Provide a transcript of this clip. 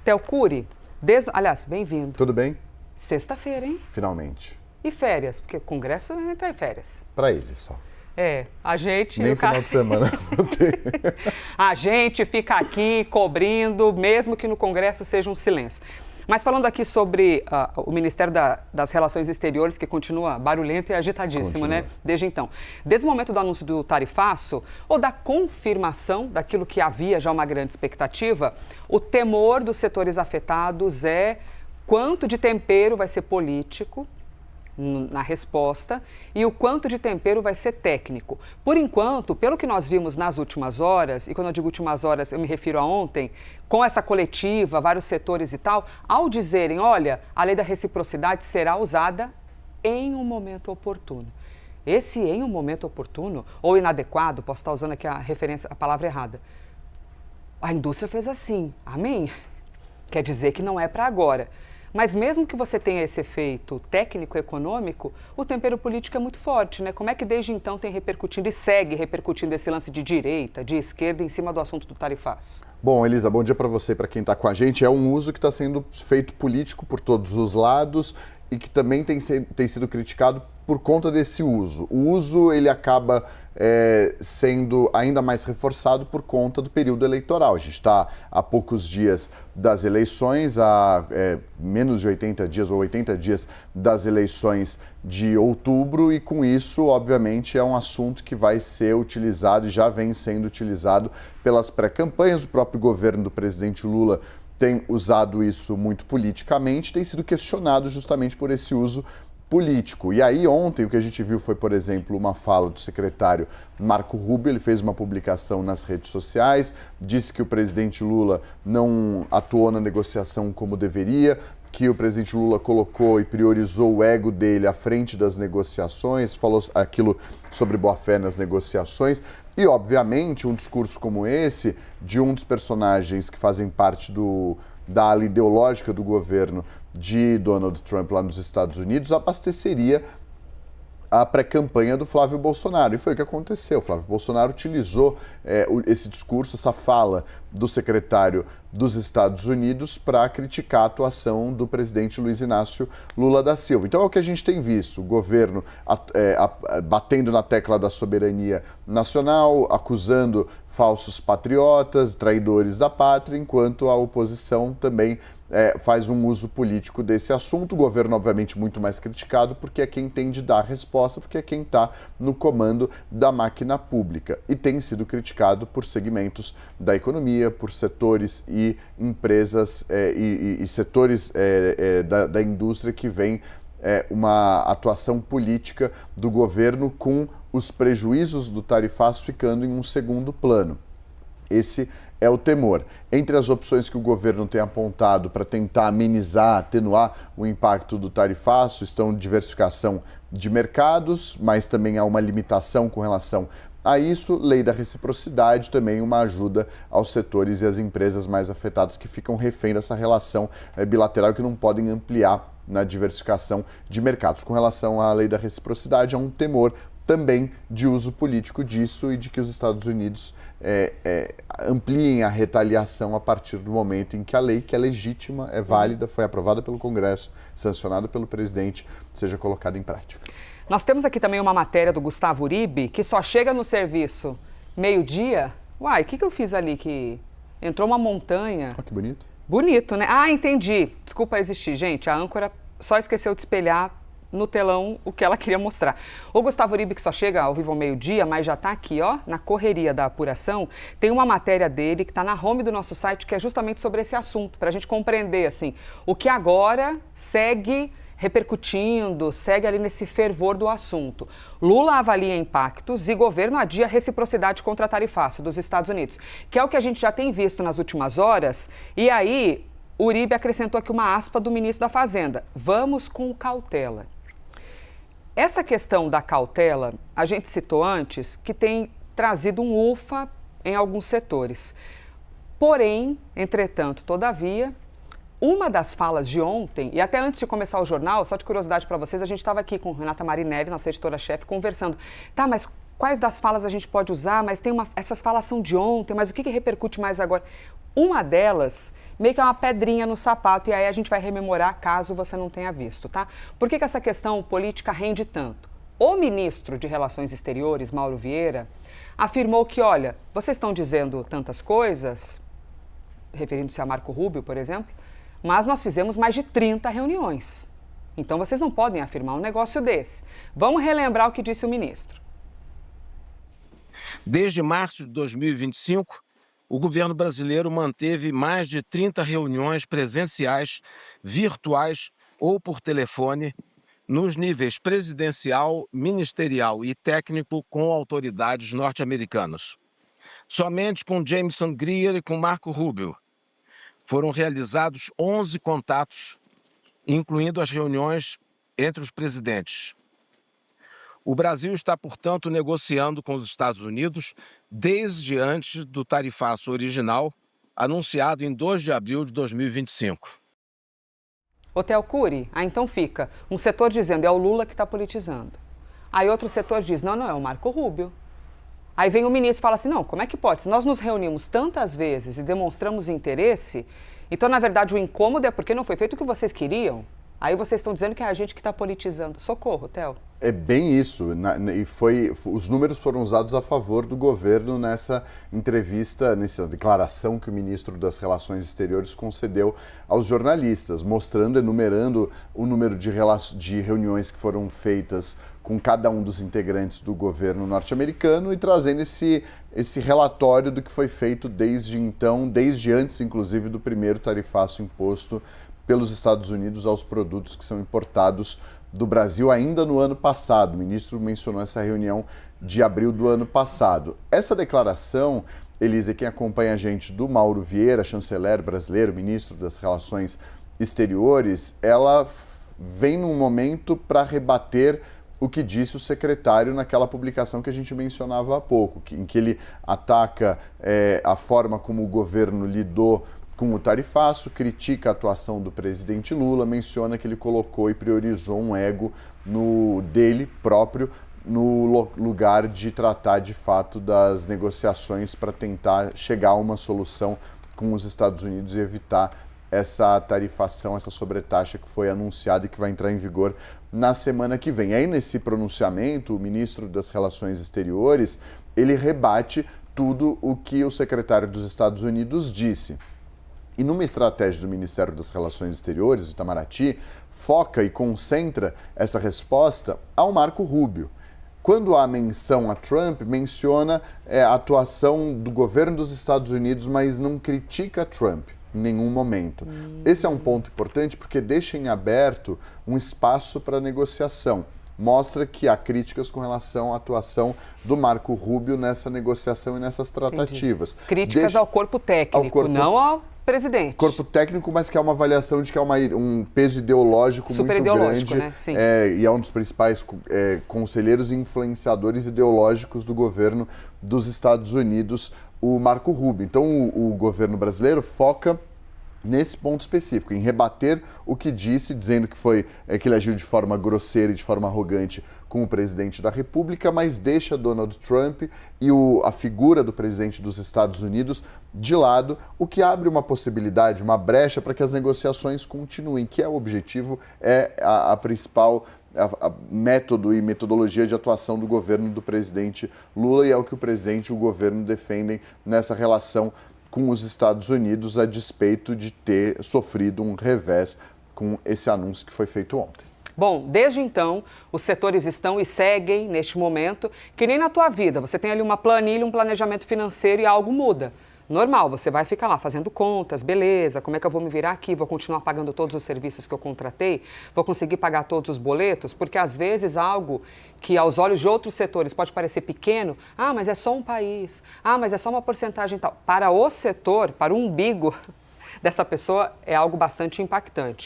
Theo Cury, aliás, bem-vindo. Tudo bem? Sexta-feira, hein? Finalmente. E férias, porque o Congresso entra em férias. Para ele só. A gente... Nem final de semana não tem. A gente fica aqui cobrindo, mesmo que no Congresso seja um silêncio. Mas falando aqui sobre o Ministério das Relações Exteriores, que continua barulhento e agitadíssimo, né? Desde então. Desde o momento do anúncio do tarifaço, ou da confirmação daquilo que havia já uma grande expectativa, o temor dos setores afetados é quanto de tempero vai ser político na resposta e o quanto de tempero vai ser técnico. Por enquanto, pelo que nós vimos nas últimas horas, e quando eu digo últimas horas, eu me refiro a ontem, com essa coletiva, vários setores e tal, ao dizerem, olha, a lei da reciprocidade será usada em um momento oportuno. Esse em um momento oportuno, ou inadequado, posso estar usando aqui a palavra errada. A indústria fez assim, amém? Quer dizer que não é para agora. Mas mesmo que você tenha esse efeito técnico-econômico, o tempero político é muito forte, né? Como é que desde então tem repercutindo e segue repercutindo esse lance de direita, de esquerda em cima do assunto do tarifaço? Bom, Elisa, bom dia para você e para quem está com a gente. É um uso que está sendo feito político por todos os lados e que também tem sido criticado por conta desse uso. O uso ele acaba sendo ainda mais reforçado por conta do período eleitoral. A gente está há poucos dias das eleições, há menos de 80 dias ou 80 dias das eleições de outubro e com isso, obviamente, é um assunto que vai ser utilizado e já vem sendo utilizado pelas pré-campanhas. O próprio governo do presidente Lula tem usado isso muito politicamente, tem sido questionado justamente por esse uso político. E aí ontem o que a gente viu foi, por exemplo, uma fala do secretário Marco Rubio. Ele fez uma publicação nas redes sociais, disse que o presidente Lula não atuou na negociação como deveria, que o presidente Lula colocou e priorizou o ego dele à frente das negociações, falou aquilo sobre boa-fé nas negociações. E, obviamente, um discurso como esse, de um dos personagens que fazem parte da ala ideológica do governo de Donald Trump lá nos Estados Unidos, abasteceria a pré-campanha do Flávio Bolsonaro. E foi o que aconteceu. O Flávio Bolsonaro utilizou esse discurso, essa fala do secretário dos Estados Unidos para criticar a atuação do presidente Luiz Inácio Lula da Silva. Então é o que a gente tem visto, o governo batendo na tecla da soberania nacional, acusando falsos patriotas, traidores da pátria, enquanto a oposição também faz um uso político desse assunto. O governo, obviamente, muito mais criticado, porque é quem tem de dar a resposta, porque é quem está no comando da máquina pública. E tem sido criticado por segmentos da economia, por setores e empresas e setores da indústria que vem uma atuação política do governo com os prejuízos do tarifaço ficando em um segundo plano. Esse é o temor. Entre as opções que o governo tem apontado para tentar amenizar, atenuar o impacto do tarifaço estão diversificação de mercados, mas também há uma limitação com relação a isso, lei da reciprocidade, também uma ajuda aos setores e às empresas mais afetados que ficam refém dessa relação bilateral que não podem ampliar na diversificação de mercados. Com relação à lei da reciprocidade, há um temor também de uso político disso e de que os Estados Unidos ampliem a retaliação a partir do momento em que a lei, que é legítima, é válida, foi aprovada pelo Congresso, sancionada pelo presidente, seja colocada em prática. Nós temos aqui também uma matéria do Gustavo Uribe, que só chega no serviço meio-dia. Uai, o que eu fiz ali? Que entrou uma montanha. Olha que bonito. Bonito, né? Ah, entendi. Desculpa existir, gente. A âncora só esqueceu de espelhar no telão o que ela queria mostrar. O Gustavo Uribe, que só chega ao vivo ao meio-dia, mas já está aqui, ó, na correria da apuração, tem uma matéria dele que está na home do nosso site, que é justamente sobre esse assunto, para a gente compreender, assim, o que agora segue repercutindo, segue ali nesse fervor do assunto. Lula avalia impactos e governo adia reciprocidade contra tarifaço dos Estados Unidos, que é o que a gente já tem visto nas últimas horas, e aí Uribe acrescentou aqui uma aspa do ministro da Fazenda: vamos com cautela. Essa questão da cautela, a gente citou antes, que tem trazido um ufa em alguns setores. Porém, entretanto, todavia, uma das falas de ontem, e até antes de começar o jornal, só de curiosidade para vocês, a gente estava aqui com Renata Marinelli, nossa editora-chefe, conversando. Tá, mas quais das falas a gente pode usar? Mas essas falas são de ontem, mas o que repercute mais agora? Uma delas meio que é uma pedrinha no sapato, e aí a gente vai rememorar caso você não tenha visto, tá? Por que essa questão política rende tanto? O ministro de Relações Exteriores, Mauro Vieira, afirmou que, olha, vocês estão dizendo tantas coisas, referindo-se a Marco Rubio, por exemplo, mas nós fizemos mais de 30 reuniões. Então vocês não podem afirmar um negócio desse. Vamos relembrar o que disse o ministro. Desde março de 2025, o governo brasileiro manteve mais de 30 reuniões presenciais, virtuais ou por telefone, nos níveis presidencial, ministerial e técnico com autoridades norte-americanas. Somente com Jameson Greer e com Marco Rubio foram realizados 11 contatos, incluindo as reuniões entre os presidentes. O Brasil está, portanto, negociando com os Estados Unidos desde antes do tarifaço original, anunciado em 2 de abril de 2025. Hotel Cury, então fica um setor dizendo é o Lula que está politizando. Aí outro setor diz, não, é o Marco Rubio. Aí vem o ministro e fala assim, não, como é que pode? Se nós nos reunimos tantas vezes e demonstramos interesse, então, na verdade, o incômodo é porque não foi feito o que vocês queriam. Aí vocês estão dizendo que é a gente que está politizando. Socorro, Theo. É bem isso, os números foram usados a favor do governo nessa entrevista, nessa declaração que o ministro das Relações Exteriores concedeu aos jornalistas, mostrando, enumerando o número de reuniões que foram feitas com cada um dos integrantes do governo norte-americano e trazendo esse relatório do que foi feito desde então, desde antes, inclusive, do primeiro tarifaço imposto pelos Estados Unidos aos produtos que são importados do Brasil ainda no ano passado. O ministro mencionou essa reunião de abril do ano passado. Essa declaração, Elisa, quem acompanha a gente, do Mauro Vieira, chanceler brasileiro, ministro das Relações Exteriores, ela vem num momento para rebater o que disse o secretário naquela publicação que a gente mencionava há pouco, em que ele ataca a forma como o governo lidou com o tarifaço, critica a atuação do presidente Lula, menciona que ele colocou e priorizou um ego dele próprio no lugar de tratar de fato das negociações para tentar chegar a uma solução com os Estados Unidos e evitar essa tarifação, essa sobretaxa que foi anunciada e que vai entrar em vigor na semana que vem. Aí, nesse pronunciamento, o ministro das Relações Exteriores, ele rebate tudo o que o secretário dos Estados Unidos disse. E numa estratégia do Ministério das Relações Exteriores, do Itamaraty, foca e concentra essa resposta ao Marco Rubio. Quando há menção a Trump, menciona a atuação do governo dos Estados Unidos, mas não critica Trump em nenhum momento. Esse é um ponto importante porque deixa em aberto um espaço para negociação. Mostra que há críticas com relação à atuação do Marco Rubio nessa negociação e nessas tratativas. Entendi. Críticas ao corpo técnico, não ao presidente. Corpo técnico, mas que é uma avaliação de que há um peso ideológico muito grande. Né? Sim. E é um dos principais conselheiros e influenciadores ideológicos do governo dos Estados Unidos, o Marco Rubio. Então, o governo brasileiro foca nesse ponto específico, em rebater o que disse, dizendo que que ele agiu de forma grosseira e de forma arrogante com o presidente da República, mas deixa Donald Trump e a figura do presidente dos Estados Unidos de lado, o que abre uma possibilidade, uma brecha para que as negociações continuem, que é o objetivo, a principal método e metodologia de atuação do governo do presidente Lula, e é o que o presidente e o governo defendem nessa relação com os Estados Unidos, a despeito de ter sofrido um revés com esse anúncio que foi feito ontem. Bom, desde então, os setores estão e seguem neste momento, que nem na tua vida, você tem ali uma planilha, um planejamento financeiro e algo muda. Normal, você vai ficar lá fazendo contas, beleza, como é que eu vou me virar aqui? Vou continuar pagando todos os serviços que eu contratei? Vou conseguir pagar todos os boletos? Porque às vezes algo que aos olhos de outros setores pode parecer pequeno, mas é só um país, mas é só uma porcentagem tal. Para o setor, para o umbigo dessa pessoa, é algo bastante impactante.